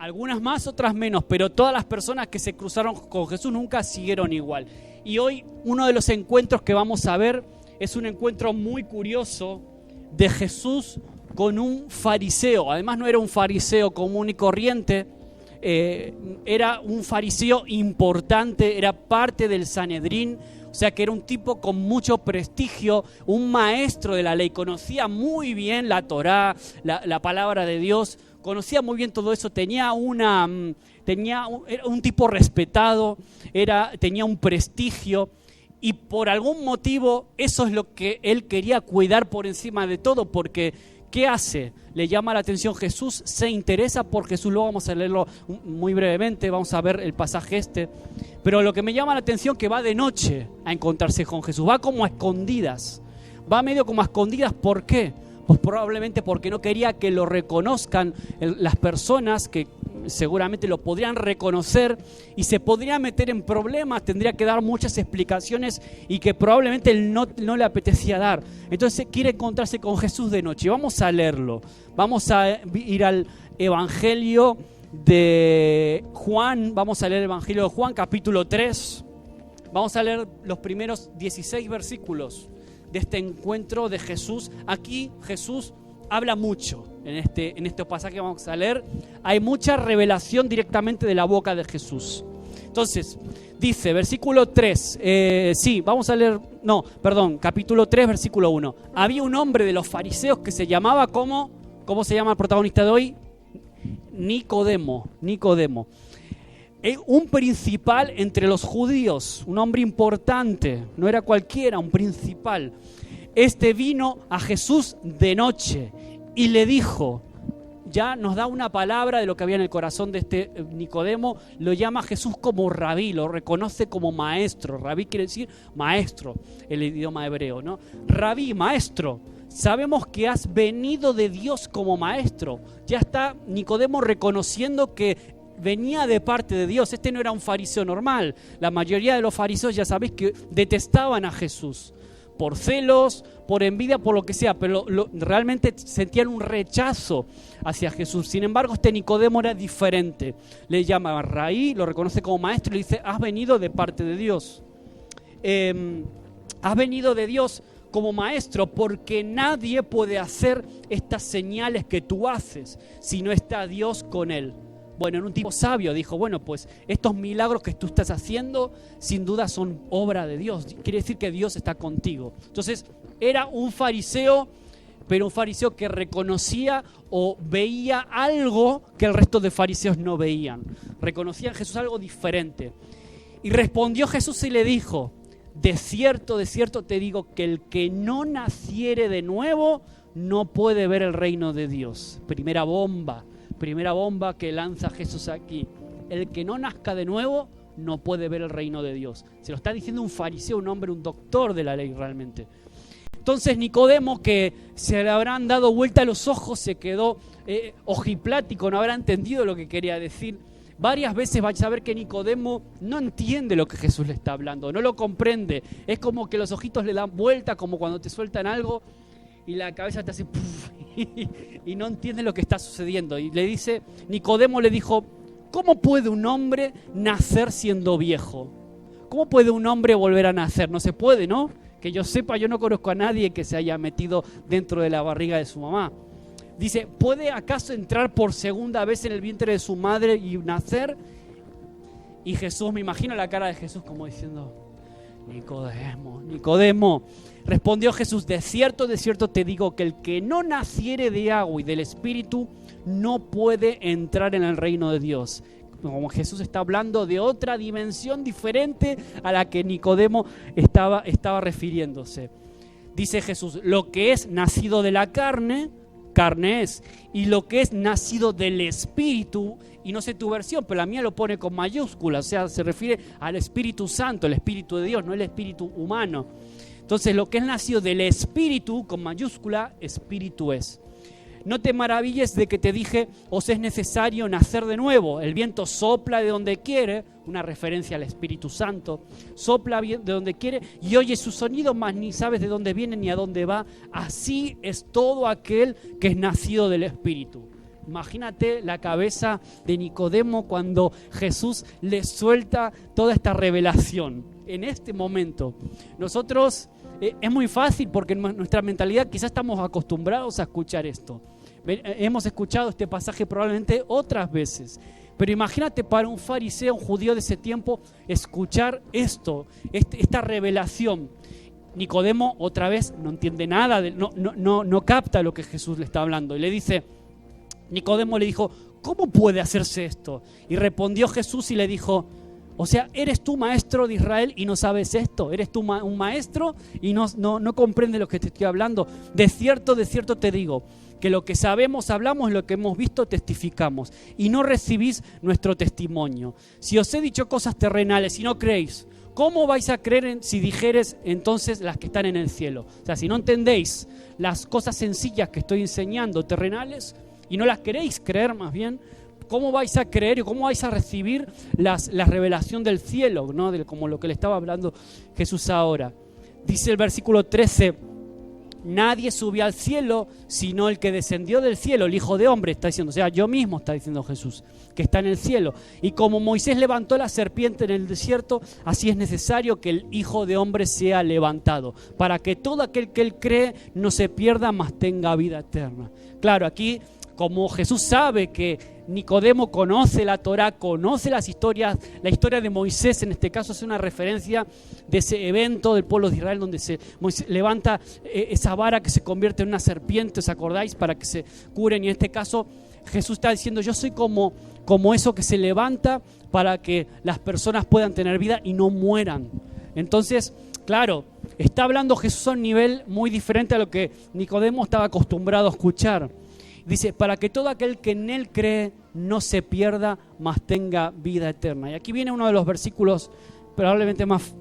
Algunas más, otras menos, pero todas las personas que se cruzaron con Jesús nunca siguieron igual. Y hoy uno de los encuentros que vamos a ver es un encuentro muy curioso de Jesús con un fariseo. Además no era un fariseo común y corriente, era un fariseo importante, era parte del Sanedrín, o sea que era un tipo con mucho prestigio, un maestro de la ley, conocía muy bien la Torá, la palabra de Dios, conocía muy bien todo eso, era un tipo respetado, tenía un prestigio, y por algún motivo eso es lo que él quería cuidar por encima de todo, porque ¿qué hace? Le llama la atención Jesús, se interesa por Jesús. Luego vamos a leerlo muy brevemente, vamos a ver el pasaje pero lo que me llama la atención es que va de noche a encontrarse con Jesús, va como a escondidas, va medio como a escondidas. ¿Por qué? Pues probablemente porque no quería que lo reconozcan las personas que seguramente lo podrían reconocer y se podría meter en problemas, tendría que dar muchas explicaciones y que probablemente él no le apetecía dar. Entonces quiere encontrarse con Jesús de noche. Vamos a leerlo. Vamos a ir al Evangelio de Juan. Vamos a leer el Evangelio de Juan, capítulo 3. Vamos a leer los primeros 16 versículos de este encuentro de Jesús. Aquí Jesús habla mucho en este pasaje que vamos a leer. Hay mucha revelación directamente de la boca de Jesús. Entonces, dice, versículo 3, capítulo 3, versículo 1. Había un hombre de los fariseos que se llamaba, ¿cómo se llama el protagonista de hoy? Nicodemo. Un principal entre los judíos, un hombre importante, no era cualquiera, un principal. Este vino a Jesús de noche y le dijo, ya nos da una palabra de lo que había en el corazón de este Nicodemo, lo llama Jesús como rabí, lo reconoce como maestro. Rabí quiere decir maestro, el idioma hebreo, ¿no? Rabí, maestro, sabemos que has venido de Dios como maestro. Ya está Nicodemo reconociendo que venía de parte de Dios. Este no era un fariseo normal. La mayoría de los fariseos ya sabéis que detestaban a Jesús por celos, por envidia, por lo que sea, pero realmente sentían un rechazo hacia Jesús. Sin embargo, este Nicodemo era diferente. Le llama Rabí, lo reconoce como maestro y le dice, has venido de parte de Dios. Has venido de Dios como maestro, porque nadie puede hacer estas señales que tú haces si no está Dios con él. Bueno, en un tipo sabio dijo, bueno, pues estos milagros que tú estás haciendo sin duda son obra de Dios. Quiere decir que Dios está contigo. Entonces, era un fariseo, pero un fariseo que reconocía o veía algo que el resto de fariseos no veían. Reconocía en Jesús algo diferente. Y respondió Jesús y le dijo, de cierto te digo que el que no naciere de nuevo no puede ver el reino de Dios. Primera bomba que lanza Jesús aquí. El que no nazca de nuevo no puede ver el reino de Dios. Se lo está diciendo un fariseo, un hombre, un doctor de la ley realmente. Entonces Nicodemo, que se le habrán dado vuelta los ojos, se quedó ojiplático, no habrá entendido lo que quería decir. Varias veces vais a ver que Nicodemo no entiende lo que Jesús le está hablando, no lo comprende. Es como que los ojitos le dan vuelta, como cuando te sueltan algo y la cabeza te hace puff, y no entiende lo que está sucediendo. Y Nicodemo le dijo, ¿cómo puede un hombre nacer siendo viejo? ¿Cómo puede un hombre volver a nacer? No se puede, ¿no? Que yo sepa, yo no conozco a nadie que se haya metido dentro de la barriga de su mamá. Dice, ¿puede acaso entrar por segunda vez en el vientre de su madre y nacer? Y Jesús, me imagino la cara de Jesús como diciendo, Nicodemo. Respondió Jesús, de cierto te digo que el que no naciere de agua y del Espíritu no puede entrar en el reino de Dios. Como Jesús está hablando de otra dimensión diferente a la que Nicodemo estaba refiriéndose. Dice Jesús, lo que es nacido de la carne es, y lo que es nacido del Espíritu, y no sé tu versión, pero la mía lo pone con mayúscula, o sea, se refiere al Espíritu Santo, el Espíritu de Dios, no el Espíritu humano. Entonces, lo que es nacido del Espíritu, con mayúscula, Espíritu es. No te maravilles de que te dije, os es necesario nacer de nuevo. El viento sopla de donde quiere, una referencia al Espíritu Santo, sopla de donde quiere y oye su sonido, mas ni sabes de dónde viene ni a dónde va. Así es todo aquel que es nacido del Espíritu. Imagínate la cabeza de Nicodemo cuando Jesús le suelta toda esta revelación. En este momento, nosotros es muy fácil porque en nuestra mentalidad quizás estamos acostumbrados a escuchar esto. Hemos escuchado este pasaje probablemente otras veces. Pero imagínate para un fariseo, un judío de ese tiempo, escuchar esto, esta revelación. Nicodemo otra vez no entiende nada, no capta lo que Jesús le está hablando. Y le dice, Nicodemo le dijo, ¿cómo puede hacerse esto? Y respondió Jesús y le dijo, o sea, ¿eres tú maestro de Israel y no sabes esto? ¿Eres tú un maestro y no comprendes lo que te estoy hablando? De cierto te digo, que lo que sabemos hablamos, lo que hemos visto testificamos, y no recibís nuestro testimonio. Si os he dicho cosas terrenales y no creéis, ¿cómo vais a creer si dijeres entonces las que están en el cielo? O sea, si no entendéis las cosas sencillas que estoy enseñando, terrenales, y no las queréis creer más bien, ¿cómo vais a creer y cómo vais a recibir la revelación del cielo, ¿no? Como lo que le estaba hablando Jesús ahora. Dice el versículo 13, nadie subió al cielo sino el que descendió del cielo, el Hijo de Hombre, está diciendo, o sea, yo mismo, está diciendo Jesús, que está en el cielo. Y como Moisés levantó la serpiente en el desierto, así es necesario que el Hijo de Hombre sea levantado, para que todo aquel que él cree no se pierda, mas tenga vida eterna. Claro, aquí, como Jesús sabe que Nicodemo conoce la Torá, conoce las historias, la historia de Moisés, en este caso es una referencia de ese evento del pueblo de Israel donde Moisés levanta esa vara que se convierte en una serpiente, ¿os acordáis? Para que se curen, y en este caso Jesús está diciendo, yo soy como eso que se levanta para que las personas puedan tener vida y no mueran. Entonces, claro, está hablando Jesús a un nivel muy diferente a lo que Nicodemo estaba acostumbrado a escuchar. Dice, para que todo aquel que en él cree no se pierda, mas tenga vida eterna. Y aquí viene uno de los versículos probablemente más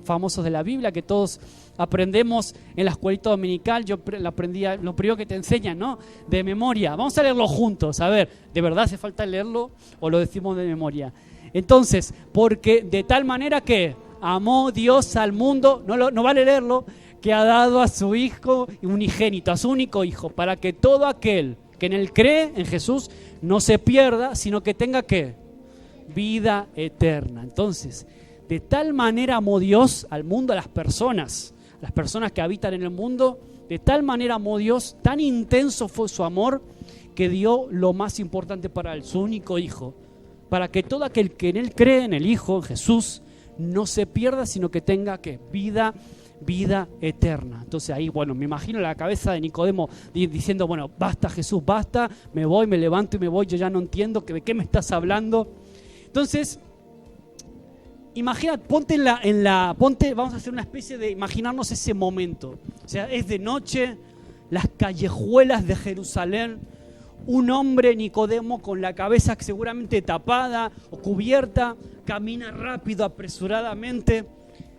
famosos de la Biblia, que todos aprendemos en la escuelita dominical. Yo lo aprendí, lo primero que te enseñan, ¿no? De memoria. Vamos a leerlo juntos. A ver, ¿de verdad hace falta leerlo o lo decimos de memoria? Entonces, porque de tal manera que amó Dios al mundo, no vale leerlo, que ha dado a su Hijo unigénito, a su único Hijo, para que todo aquel que en él cree, en Jesús, no se pierda, sino que tenga ¿qué? Vida eterna. Entonces, de tal manera amó Dios al mundo, a las personas que habitan en el mundo, de tal manera amó Dios, tan intenso fue su amor, que dio lo más importante para él, su único Hijo, para que todo aquel que en él cree, en el Hijo, en Jesús, no se pierda, sino que tenga ¿qué? Vida eterna. Entonces ahí, bueno, me imagino la cabeza de Nicodemo diciendo, bueno, basta Jesús, basta, me voy, me levanto y me voy, yo ya no entiendo de qué me estás hablando. Entonces, imagínate, ponte, vamos a hacer una especie de imaginarnos ese momento. O sea, es de noche, las callejuelas de Jerusalén, un hombre, Nicodemo, con la cabeza seguramente tapada o cubierta, camina rápido, apresuradamente,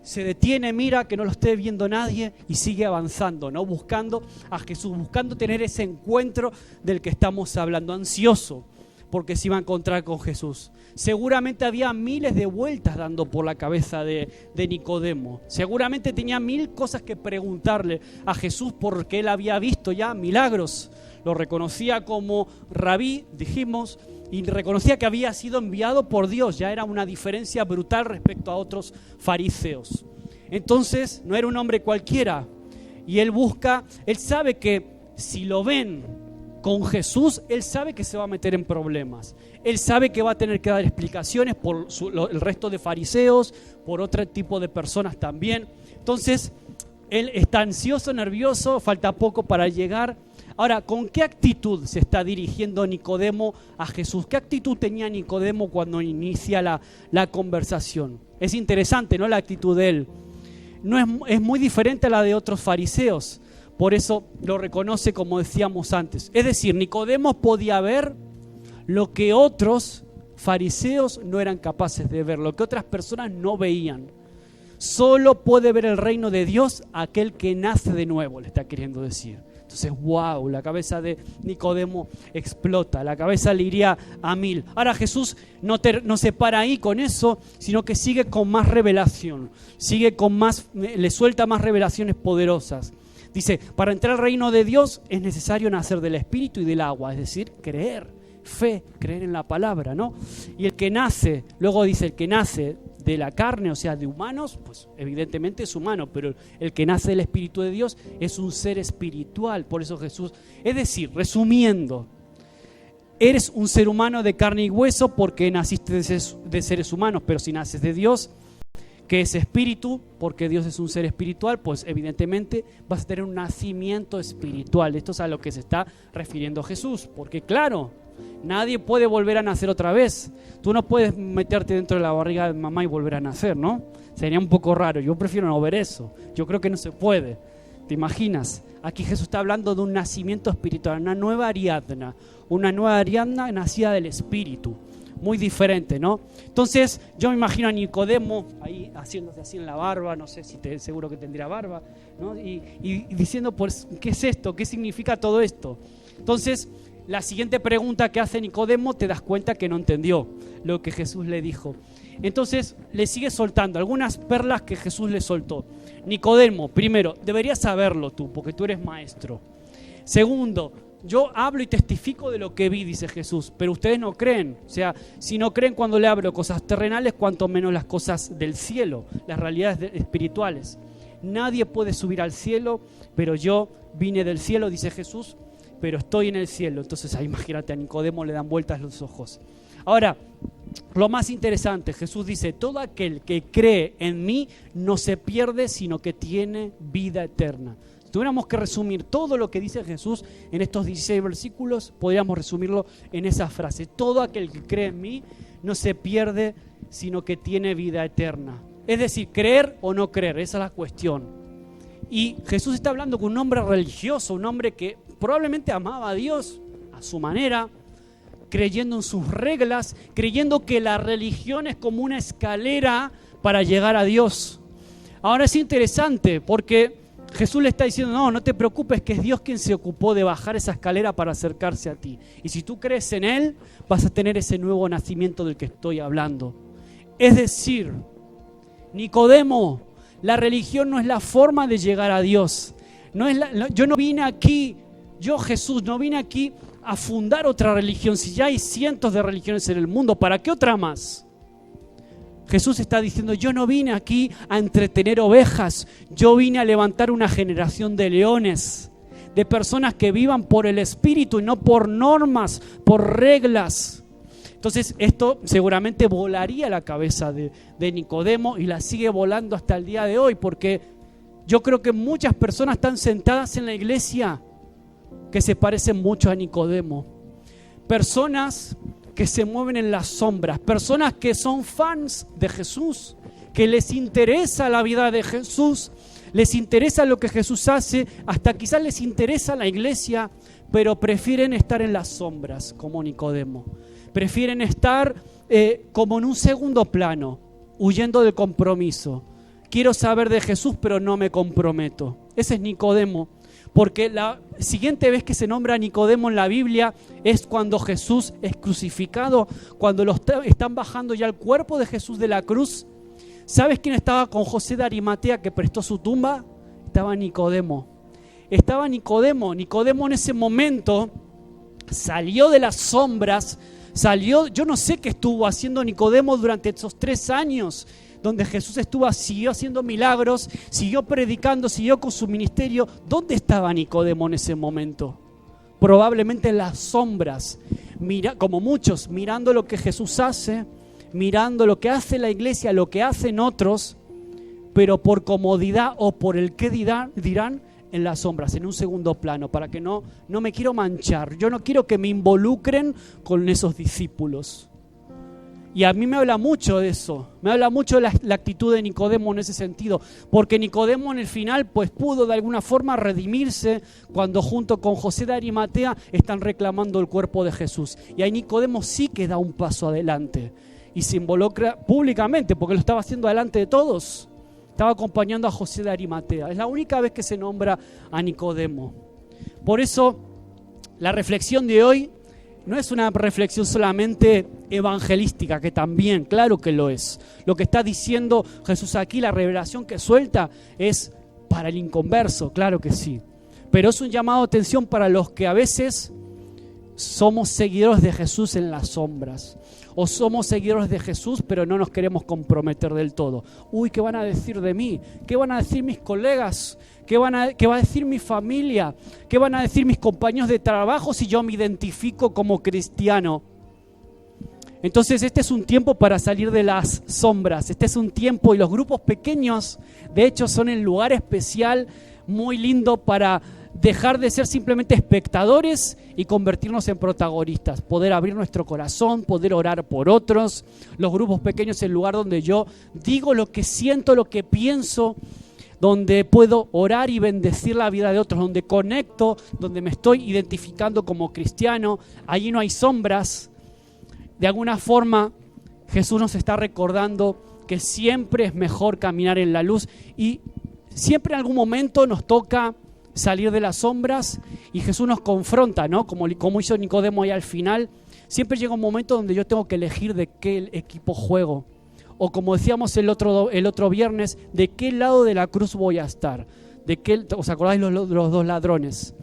se detiene, mira que no lo esté viendo nadie y sigue avanzando, ¿no? Buscando a Jesús, buscando tener ese encuentro del que estamos hablando, ansioso porque se iba a encontrar con Jesús. Seguramente había miles de vueltas dando por la cabeza de Nicodemo. Seguramente tenía 1000 cosas que preguntarle a Jesús porque él había visto ya milagros. Lo reconocía como rabí, dijimos, y reconocía que había sido enviado por Dios. Ya era una diferencia brutal respecto a otros fariseos. Entonces, no era un hombre cualquiera. Y él sabe que si lo ven con Jesús, él sabe que se va a meter en problemas. Él sabe que va a tener que dar explicaciones por el resto de fariseos, por otro tipo de personas también. Entonces, él está ansioso, nervioso, falta poco para llegar. Ahora, ¿con qué actitud se está dirigiendo Nicodemo a Jesús? ¿Qué actitud tenía Nicodemo cuando inicia la conversación? Es interesante, ¿no? La actitud de él. Es muy diferente a la de otros fariseos. Por eso lo reconoce, como decíamos antes. Es decir, Nicodemo podía ver lo que otros fariseos no eran capaces de ver, lo que otras personas no veían. Solo puede ver el reino de Dios aquel que nace de nuevo, le está queriendo decir. Entonces, wow, la cabeza de Nicodemo explota, la cabeza le iría a 1000. Ahora Jesús no se para ahí con eso, sino que sigue con más revelación, le suelta más revelaciones poderosas. Dice, para entrar al reino de Dios es necesario nacer del Espíritu y del agua, es decir, creer, fe, creer en la palabra, ¿no? Y el que nace, luego dice, el que nace de la carne, o sea, de humanos, pues evidentemente es humano, pero el que nace del Espíritu de Dios es un ser espiritual. Por eso Jesús, es decir, resumiendo, eres un ser humano de carne y hueso porque naciste de seres humanos, pero si naces de Dios, que es espíritu, porque Dios es un ser espiritual, pues evidentemente vas a tener un nacimiento espiritual. Esto es a lo que se está refiriendo Jesús, porque claro, nadie puede volver a nacer otra vez. Tú no puedes meterte dentro de la barriga de mamá y volver a nacer, ¿no? Sería un poco raro. Yo prefiero no ver eso. Yo creo que no se puede. ¿Te imaginas? Aquí Jesús está hablando de un nacimiento espiritual, una nueva Ariadna nacida del Espíritu. Muy diferente, ¿no? Entonces yo me imagino a Nicodemo ahí haciéndose así en la barba, no sé si seguro que tendría barba, ¿no? Y diciendo, pues, ¿qué es esto? ¿Qué significa todo esto? Entonces, la siguiente pregunta que hace Nicodemo, te das cuenta que no entendió lo que Jesús le dijo. Entonces, le sigue soltando algunas perlas que Jesús le soltó. Nicodemo, primero, deberías saberlo tú, porque tú eres maestro. Segundo, yo hablo y testifico de lo que vi, dice Jesús, pero ustedes no creen. O sea, si no creen cuando le hablo cosas terrenales, cuanto menos las cosas del cielo, las realidades espirituales. Nadie puede subir al cielo, pero yo vine del cielo, dice Jesús, pero estoy en el cielo. Entonces, imagínate, a Nicodemo le dan vueltas los ojos. Ahora, lo más interesante, Jesús dice, todo aquel que cree en mí no se pierde, sino que tiene vida eterna. Si tuviéramos que resumir todo lo que dice Jesús en estos 16 versículos, podríamos resumirlo en esa frase. Todo aquel que cree en mí no se pierde, sino que tiene vida eterna. Es decir, creer o no creer, esa es la cuestión. Y Jesús está hablando con un hombre religioso, un hombre que probablemente amaba a Dios a su manera, creyendo en sus reglas, creyendo que la religión es como una escalera para llegar a Dios. Ahora es interesante porque Jesús le está diciendo, no te preocupes, que es Dios quien se ocupó de bajar esa escalera para acercarse a ti. Y si tú crees en Él, vas a tener ese nuevo nacimiento del que estoy hablando. Es decir, Nicodemo, la religión no es la forma de llegar a Dios. Yo no vine aquí, Jesús, no vine aquí a fundar otra religión. Si ya hay cientos de religiones en el mundo, ¿para qué otra más? Jesús está diciendo, yo no vine aquí a entretener ovejas, yo vine a levantar una generación de leones, de personas que vivan por el Espíritu y no por normas, por reglas. Entonces esto seguramente volaría la cabeza de Nicodemo y la sigue volando hasta el día de hoy, porque yo creo que muchas personas están sentadas en la iglesia que se parecen mucho a Nicodemo. Personas que se mueven en las sombras, personas que son fans de Jesús, que les interesa la vida de Jesús, les interesa lo que Jesús hace, hasta quizás les interesa la iglesia, pero prefieren estar en las sombras como Nicodemo. Prefieren estar como en un segundo plano, huyendo del compromiso. Quiero saber de Jesús, pero no me comprometo. Ese es Nicodemo. Porque la siguiente vez que se nombra a Nicodemo en la Biblia es cuando Jesús es crucificado, cuando están bajando ya el cuerpo de Jesús de la cruz. ¿Sabes quién estaba con José de Arimatea que prestó su tumba? Estaba Nicodemo. Nicodemo en ese momento salió de las sombras, yo no sé qué estuvo haciendo Nicodemo durante esos 3 años, donde Jesús siguió haciendo milagros, siguió predicando, siguió con su ministerio. ¿Dónde estaba Nicodemo en ese momento? Probablemente en las sombras, como muchos, mirando lo que Jesús hace, mirando lo que hace la iglesia, lo que hacen otros, pero por comodidad o por el qué dirán en las sombras, en un segundo plano, para que no me quiero manchar. Yo no quiero que me involucren con esos discípulos. Y a mí me habla mucho de eso, me habla mucho de la actitud de Nicodemo en ese sentido, porque Nicodemo en el final pues pudo de alguna forma redimirse cuando junto con José de Arimatea están reclamando el cuerpo de Jesús. Y ahí Nicodemo sí que da un paso adelante y se involucra públicamente, porque lo estaba haciendo delante de todos, estaba acompañando a José de Arimatea. Es la única vez que se nombra a Nicodemo. Por eso la reflexión de hoy no es una reflexión solamente evangelística, que también, claro que lo es. Lo que está diciendo Jesús aquí, la revelación que suelta, es para el inconverso, claro que sí. Pero es un llamado de atención para los que a veces somos seguidores de Jesús en las sombras. O somos seguidores de Jesús, pero no nos queremos comprometer del todo. Uy, ¿qué van a decir de mí? ¿Qué van a decir mis colegas? ¿Qué va a decir mi familia? ¿Qué van a decir mis compañeros de trabajo si yo me identifico como cristiano? Entonces este es un tiempo para salir de las sombras. Este es un tiempo, y los grupos pequeños, de hecho, son el lugar especial, muy lindo para dejar de ser simplemente espectadores y convertirnos en protagonistas, poder abrir nuestro corazón, poder orar por otros. Los grupos pequeños es el lugar donde yo digo lo que siento, lo que pienso, donde puedo orar y bendecir la vida de otros, donde conecto, donde me estoy identificando como cristiano. Allí no hay sombras. De alguna forma Jesús nos está recordando que siempre es mejor caminar en la luz, y siempre en algún momento nos toca salir de las sombras y Jesús nos confronta, ¿no? Como hizo Nicodemo ahí al final. Siempre llega un momento donde yo tengo que elegir de qué equipo juego. O como decíamos el otro viernes, de qué lado de la cruz voy a estar. ¿Os acordáis los dos ladrones?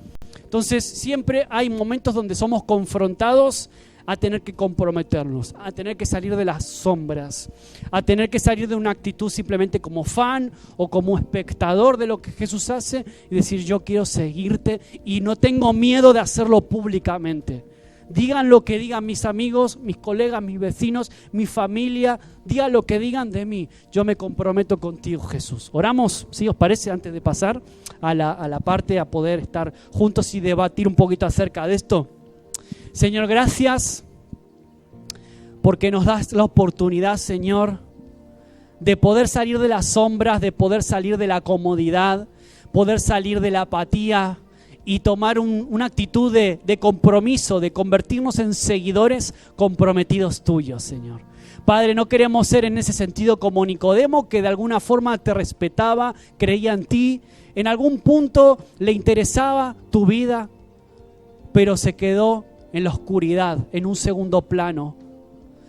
Entonces siempre hay momentos donde somos confrontados a tener que comprometernos, a tener que salir de las sombras, a tener que salir de una actitud simplemente como fan o como espectador de lo que Jesús hace y decir: yo quiero seguirte y no tengo miedo de hacerlo públicamente. Digan lo que digan mis amigos, mis colegas, mis vecinos, mi familia, digan lo que digan de mí. Yo me comprometo contigo, Jesús. Oramos, ¿sí os parece? Antes de pasar a la parte a poder estar juntos y debatir un poquito acerca de esto. Señor, gracias porque nos das la oportunidad, Señor, de poder salir de las sombras, de poder salir de la comodidad, poder salir de la apatía y tomar una actitud de compromiso, de convertirnos en seguidores comprometidos tuyos, Señor. Padre, no queremos ser en ese sentido como Nicodemo, que de alguna forma te respetaba, creía en ti, en algún punto le interesaba tu vida, pero se quedó en la oscuridad, en un segundo plano.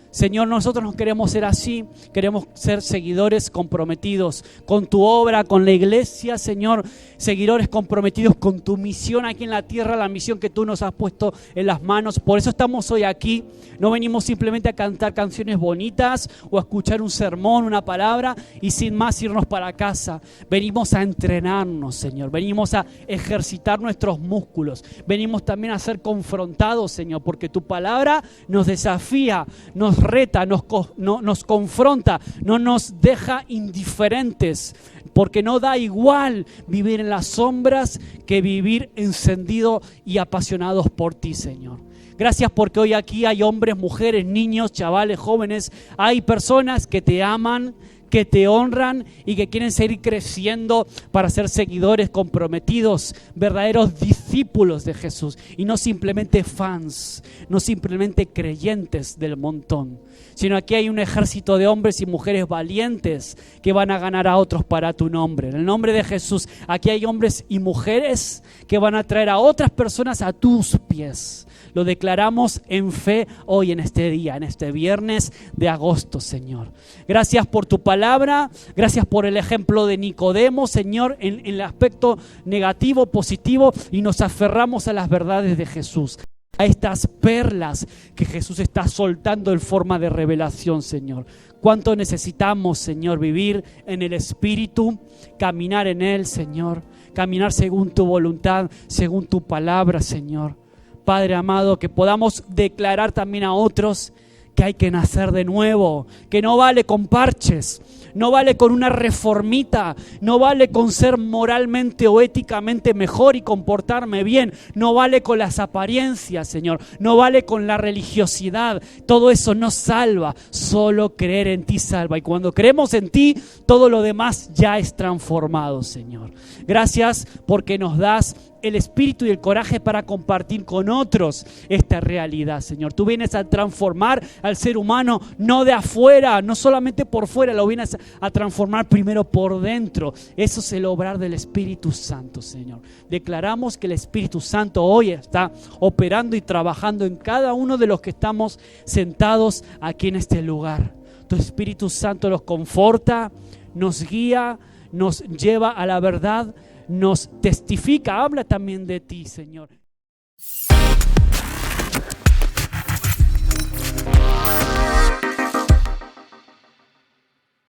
Señor, nosotros no queremos ser así, queremos ser seguidores comprometidos con tu obra, con la iglesia, Señor, seguidores comprometidos con tu misión aquí en la tierra, la misión que tú nos has puesto en las manos. Por eso estamos hoy aquí, no venimos simplemente a cantar canciones bonitas o a escuchar un sermón, una palabra y sin más irnos para casa. Venimos a entrenarnos, Señor, venimos a ejercitar nuestros músculos, venimos también a ser confrontados, Señor, porque tu palabra nos desafía, nos reta, nos confronta, no nos deja indiferentes, porque no da igual vivir en las sombras que vivir encendido y apasionados por ti, Señor. Gracias porque hoy aquí hay hombres, mujeres, niños, chavales, jóvenes, hay personas que te aman, que te honran y que quieren seguir creciendo para ser seguidores comprometidos, verdaderos discípulos de Jesús y no simplemente fans, no simplemente creyentes del montón, sino aquí hay un ejército de hombres y mujeres valientes que van a ganar a otros para tu nombre. En el nombre de Jesús, aquí hay hombres y mujeres que van a traer a otras personas a tus pies. Lo declaramos en fe hoy, en este día, en este viernes de agosto, Señor. Gracias por tu palabra, gracias por el ejemplo de Nicodemo, Señor, en el aspecto negativo, positivo, y nos aferramos a las verdades de Jesús, a estas perlas que Jesús está soltando en forma de revelación, Señor. Cuánto necesitamos, Señor, vivir en el Espíritu, caminar en Él, Señor, caminar según tu voluntad, según tu palabra, Señor. Padre amado, que podamos declarar también a otros que hay que nacer de nuevo, que no vale con parches, no vale con una reformita, no vale con ser moralmente o éticamente mejor y comportarme bien, no vale con las apariencias, Señor, no vale con la religiosidad, todo eso no salva, solo creer en ti salva, y cuando creemos en ti, todo lo demás ya es transformado, Señor. Gracias porque nos das el espíritu y el coraje para compartir con otros esta realidad, Señor. Tú vienes a transformar al ser humano, no de afuera, no solamente por fuera, lo vienes a transformar primero por dentro. Eso es el obrar del Espíritu Santo, Señor. Declaramos que el Espíritu Santo hoy está operando y trabajando en cada uno de los que estamos sentados aquí en este lugar. Tu Espíritu Santo nos conforta, nos guía, nos lleva a la verdad, nos testifica, habla también de ti, Señor.